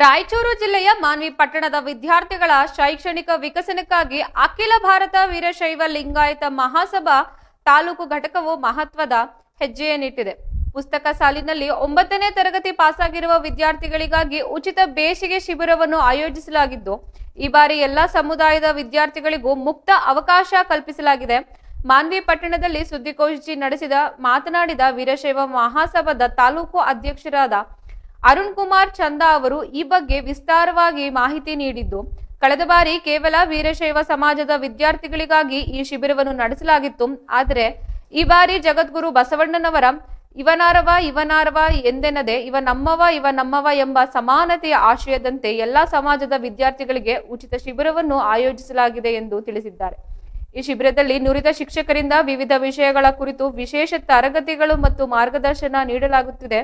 ರಾಯಚೂರು ಜಿಲ್ಲೆಯ ಮಾನ್ವಿ ಪಟ್ಟಣದ ವಿದ್ಯಾರ್ಥಿಗಳ ಶೈಕ್ಷಣಿಕ ವಿಕಸನಕ್ಕಾಗಿ ಅಖಿಲ ಭಾರತ ವೀರಶೈವ ಲಿಂಗಾಯತ ಮಹಾಸಭಾ ತಾಲೂಕು ಘಟಕವು ಮಹತ್ವದ ಹೆಜ್ಜೆಯನ್ನಿಟ್ಟಿದೆ. ಪುಸ್ತಕ ಸಾಲಿನಲ್ಲಿ 9ನೇ ತರಗತಿ ಪಾಸಾಗಿರುವ ವಿದ್ಯಾರ್ಥಿಗಳಿಗಾಗಿ ಉಚಿತ ಬೇಸಿಗೆ ಶಿಬಿರವನ್ನು ಆಯೋಜಿಸಲಾಗಿದ್ದು, ಈ ಬಾರಿ ಎಲ್ಲಾ ಸಮುದಾಯದ ವಿದ್ಯಾರ್ಥಿಗಳಿಗೂ ಮುಕ್ತ ಅವಕಾಶ ಕಲ್ಪಿಸಲಾಗಿದೆ. ಮಾನ್ವಿ ಪಟ್ಟಣದಲ್ಲಿ ಸುದ್ದಿಗೋಷ್ಠಿ ಮಾತನಾಡಿದ ವೀರಶೈವ ಮಹಾಸಭಾದ ತಾಲೂಕು ಅಧ್ಯಕ್ಷರಾದ ಅರುಣ್ ಕುಮಾರ್ ಚಂದಾ ಅವರು ಈ ಬಗ್ಗೆ ವಿಸ್ತಾರವಾಗಿ ಮಾಹಿತಿ ನೀಡಿದ್ದು, ಕಳೆದ ಬಾರಿ ಕೇವಲ ವೀರಶೈವ ಸಮಾಜದ ವಿದ್ಯಾರ್ಥಿಗಳಿಗಾಗಿ ಈ ಶಿಬಿರವನ್ನು ನಡೆಸಲಾಗಿತ್ತು. ಆದರೆ ಈ ಬಾರಿ ಜಗದ್ಗುರು ಬಸವಣ್ಣನವರ ಇವನಾರವ ಎಂದೆನ್ನದೆ ಇವ ನಮ್ಮವ ಎಂಬ ಸಮಾನತೆಯ ಆಶಯದಂತೆ ಎಲ್ಲಾ ಸಮಾಜದ ವಿದ್ಯಾರ್ಥಿಗಳಿಗೆ ಉಚಿತ ಶಿಬಿರವನ್ನು ಆಯೋಜಿಸಲಾಗಿದೆ ಎಂದು ತಿಳಿಸಿದ್ದಾರೆ. ಈ ಶಿಬಿರದಲ್ಲಿ ನುರಿತ ಶಿಕ್ಷಕರಿಂದ ವಿವಿಧ ವಿಷಯಗಳ ಕುರಿತು ವಿಶೇಷ ತರಗತಿಗಳು ಮತ್ತು ಮಾರ್ಗದರ್ಶನ ನೀಡಲಾಗುತ್ತಿದೆ.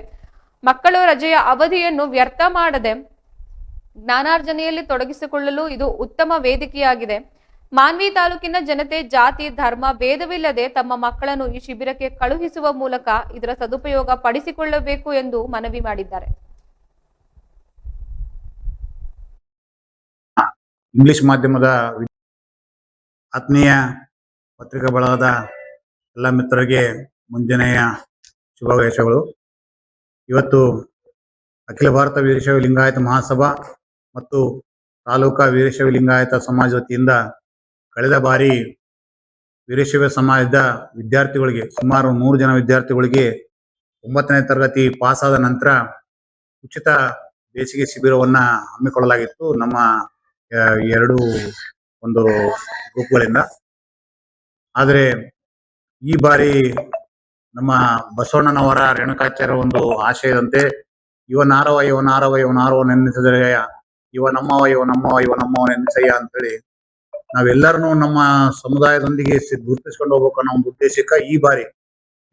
ಮಕ್ಕಳು ರಜೆಯ ಅವಧಿಯನ್ನು ವ್ಯರ್ಥ ಮಾಡದೆ ಜ್ಞಾನಾರ್ಜನೆಯಲ್ಲಿ ತೊಡಗಿಸಿಕೊಳ್ಳಲು ಇದು ಉತ್ತಮ ವೇದಿಕೆಯಾಗಿದೆ. ಮಾನ್ವಿ ತಾಲೂಕಿನ ಜನತೆ ಜಾತಿ ಧರ್ಮ ಭೇದವಿಲ್ಲದೆ ತಮ್ಮ ಮಕ್ಕಳನ್ನು ಈ ಶಿಬಿರಕ್ಕೆ ಕಳುಹಿಸುವ ಮೂಲಕ ಇದರ ಸದುಪಯೋಗ ಪಡಿಸಿಕೊಳ್ಳಬೇಕು ಎಂದು ಮನವಿ ಮಾಡಿದ್ದಾರೆ. ಇಂಗ್ಲಿಷ್ ಮಾಧ್ಯಮದ ಆತ್ಮೀಯ ಪತ್ರಿಕಾ ಬಳಗದ ಎಲ್ಲ ಮಿತ್ರರಿಗೆ ಮುಂಜಾನೆಯ ಶುಭಾಶಯಗಳು. ಇವತ್ತು ಅಖಿಲ ಭಾರತ ವೀರಶೈವ ಲಿಂಗಾಯತ ಮಹಾಸಭಾ ಮತ್ತು ತಾಲೂಕಾ ವೀರಶೈವ ಲಿಂಗಾಯತ ಸಮಾಜ ವತಿಯಿಂದ ಕಳೆದ ಬಾರಿ ವೀರಶೈವ ಸಮಾಜದ ವಿದ್ಯಾರ್ಥಿಗಳಿಗೆ ಸುಮಾರು 100 ಜನ ವಿದ್ಯಾರ್ಥಿಗಳಿಗೆ 9ನೇ ತರಗತಿ ಪಾಸಾದ ನಂತರ ಉಚಿತ ಬೇಸಿಗೆ ಶಿಬಿರವನ್ನ ಹಮ್ಮಿಕೊಳ್ಳಲಾಗಿತ್ತು ನಮ್ಮ ಎರಡು ಒಂದು ಗ್ರೂಪ್ಗಳಿಂದ. ಆದರೆ ಈ ಬಾರಿ ನಮ್ಮ ಬಸವಣ್ಣನವರ ರೇಣುಕಾಚಾರ್ಯ ಒಂದು ಆಶಯದಂತೆ ಇವನಾರವ ನೆನೆಸಿದರೆ ಇವ ನಮ್ಮವ ನೆನೆಸಯ್ಯ ಅಂತೇಳಿ ನಾವೆಲ್ಲರನ್ನೂ ನಮ್ಮ ಸಮುದಾಯದೊಂದಿಗೆ ಗುರುತಿಸ್ಕೊಂಡು ಹೋಗ್ಬೇಕು ಅನ್ನೋ ಒಂದು ಉದ್ದೇಶಕ್ಕೆ ಈ ಬಾರಿ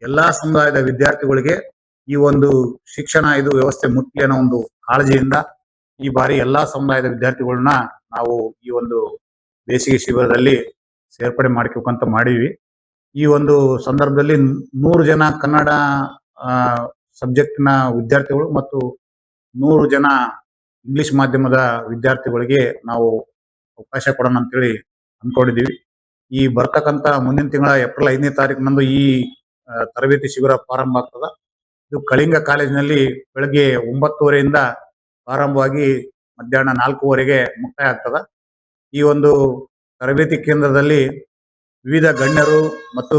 ಎಲ್ಲಾ ಸಮುದಾಯದ ವಿದ್ಯಾರ್ಥಿಗಳಿಗೆ ಈ ಒಂದು ಶಿಕ್ಷಣ ಇದು ವ್ಯವಸ್ಥೆ ಮುಟ್ಲಿ ಅನ್ನೋ ಒಂದು ಕಾಳಜಿಯಿಂದ ಈ ಬಾರಿ ಎಲ್ಲಾ ಸಮುದಾಯದ ವಿದ್ಯಾರ್ಥಿಗಳನ್ನ ನಾವು ಈ ಒಂದು ಬೇಸಿಗೆ ಶಿಬಿರದಲ್ಲಿ ಸೇರ್ಪಡೆ ಮಾಡ್ಕೋಬೇಕಂತ ಮಾಡೀವಿ. ಈ ಒಂದು ಸಂದರ್ಭದಲ್ಲಿ 100 ಜನ ಕನ್ನಡ ಸಬ್ಜೆಕ್ಟ್ನ ವಿದ್ಯಾರ್ಥಿಗಳು ಮತ್ತು 100 ಜನ ಇಂಗ್ಲಿಷ್ ಮಾಧ್ಯಮದ ವಿದ್ಯಾರ್ಥಿಗಳಿಗೆ ನಾವು ಅವಕಾಶ ಕೊಡೋಣ ಅಂತೇಳಿ ಅಂದ್ಕೊಂಡಿದ್ದೀವಿ. ಈ ಬರ್ತಕ್ಕಂಥ ಮುಂದಿನ ತಿಂಗಳ ಏಪ್ರಿಲ್ 5ನೇ ತಾರೀಕಿನಂದು ಈ ತರಬೇತಿ ಶಿಬಿರ ಪ್ರಾರಂಭ ಆಗ್ತದ. ಇದು ಕಳಿಂಗ ಕಾಲೇಜಿನಲ್ಲಿ ಬೆಳಗ್ಗೆ 9:30ರಿಂದ ಪ್ರಾರಂಭವಾಗಿ ಮಧ್ಯಾಹ್ನ 4:00ವರೆಗೆ ಮುಕ್ತಾಯ ಆಗ್ತದ. ಈ ಒಂದು ತರಬೇತಿ ಕೇಂದ್ರದಲ್ಲಿ ವಿವಿಧ ಗಣ್ಯರು ಮತ್ತು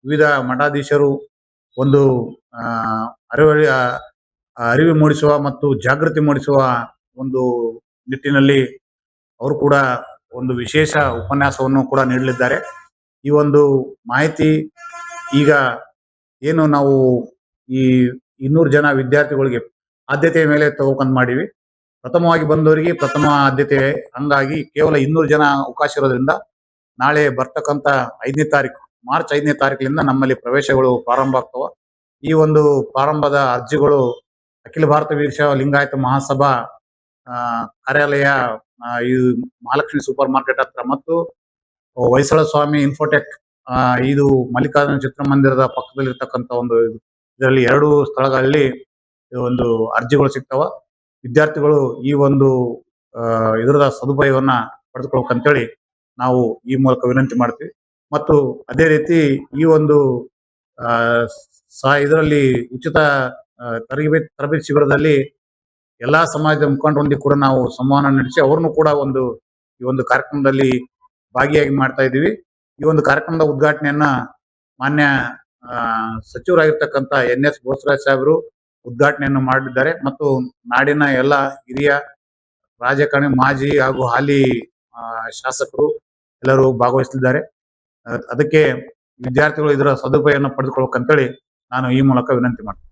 ವಿವಿಧ ಮಠಾಧೀಶರು ಒಂದು ಅರಿವು ಮೂಡಿಸುವ ಮತ್ತು ಜಾಗೃತಿ ಮೂಡಿಸುವ ಒಂದು ನಿಟ್ಟಿನಲ್ಲಿ ಅವರು ಕೂಡ ಒಂದು ವಿಶೇಷ ಉಪನ್ಯಾಸವನ್ನು ಕೂಡ ನೀಡಲಿದ್ದಾರೆ. ಈ ಒಂದು ಮಾಹಿತಿ ಈಗ ಏನು ನಾವು ಈ 200 ಜನ ವಿದ್ಯಾರ್ಥಿಗಳಿಗೆ ಆದ್ಯತೆಯ ಮೇಲೆ ತಗೋಕಂತ ಮಾಡೀವಿ. ಪ್ರಥಮವಾಗಿ ಬಂದವರಿಗೆ ಪ್ರಥಮ ಆದ್ಯತೆ, ಹಂಗಾಗಿ ಕೇವಲ 200 ಜನ ಅವಕಾಶ ಇರೋದ್ರಿಂದ ನಾಳೆ ಬರ್ತಕ್ಕಂಥ ಮಾರ್ಚ್ 5ನೇ ತಾರೀಕಿನಿಂದ ನಮ್ಮಲ್ಲಿ ಪ್ರವೇಶಗಳು ಪ್ರಾರಂಭ ಆಗ್ತವ. ಈ ಒಂದು ಪ್ರಾರಂಭದ ಅರ್ಜಿಗಳು ಅಖಿಲ ಭಾರತ ವೀರಶೈವ ಲಿಂಗಾಯತ ಮಹಾಸಭಾ ಕಾರ್ಯಾಲಯ ಈ ಮಹಾಲಕ್ಷ್ಮಿ ಸೂಪರ್ ಮಾರ್ಕೆಟ್ ಹತ್ರ ಮತ್ತು ಹೊಯ್ಸಳ ಸ್ವಾಮಿ ಇನ್ಫೋಟೆಕ್ ಇದು ಮಲ್ಲಿಕಾರ್ಜುನ ಚಿತ್ರಮಂದಿರದ ಪಕ್ಕದಲ್ಲಿರ್ತಕ್ಕಂಥ ಒಂದು ಇದರಲ್ಲಿ 2 ಸ್ಥಳಗಳಲ್ಲಿ ಒಂದು ಅರ್ಜಿಗಳು ಸಿಗ್ತಾವ. ವಿದ್ಯಾರ್ಥಿಗಳು ಈ ಒಂದು ಇದರದ ಸದುಪಯೋಗವನ್ನ ಪಡೆದುಕೊಳ್ಬೇಕಂತೇಳಿ ನಾವು ಈ ಮೂಲಕ ವಿನಂತಿ ಮಾಡ್ತೀವಿ. ಮತ್ತು ಅದೇ ರೀತಿ ಈ ಒಂದು ಇದರಲ್ಲಿ ಉಚಿತ ತರಬೇತಿ ಶಿಬಿರದಲ್ಲಿ ಎಲ್ಲಾ ಸಮಾಜದ ಮುಖಂಡರೊಂದಿಗೆ ಕೂಡ ನಾವು ಸಂವಹನ ನಡೆಸಿ ಅವ್ರನ್ನು ಕೂಡ ಈ ಒಂದು ಕಾರ್ಯಕ್ರಮದಲ್ಲಿ ಭಾಗಿಯಾಗಿ ಮಾಡ್ತಾ ಇದ್ದೀವಿ. ಈ ಒಂದು ಕಾರ್ಯಕ್ರಮದ ಉದ್ಘಾಟನೆಯನ್ನ ಮಾನ್ಯ ಸಚಿವರಾಗಿರ್ತಕ್ಕಂಥ NS ಬೋಸರಾಜ್ ಸಾಹೇಬರು ಉದ್ಘಾಟನೆಯನ್ನು ಮಾಡಲಿದ್ದಾರೆ ಮತ್ತು ನಾಡಿನ ಎಲ್ಲ ಹಿರಿಯ ರಾಜಕಾರಣಿ ಮಾಜಿ ಹಾಗೂ ಹಾಲಿ ಶಾಸಕರು ಎಲ್ಲರೂ ಭಾಗವಹಿಸಲಿದ್ದಾರೆ. ಅದಕ್ಕೆ ವಿದ್ಯಾರ್ಥಿಗಳು ಇದರ ಸದುಪಯೋಗವನ್ನು ಪಡೆದುಕೊಳ್ಬೇಕಂತೇಳಿ ನಾನು ಈ ಮೂಲಕ ವಿನಂತಿ ಮಾಡ್ತೀನಿ.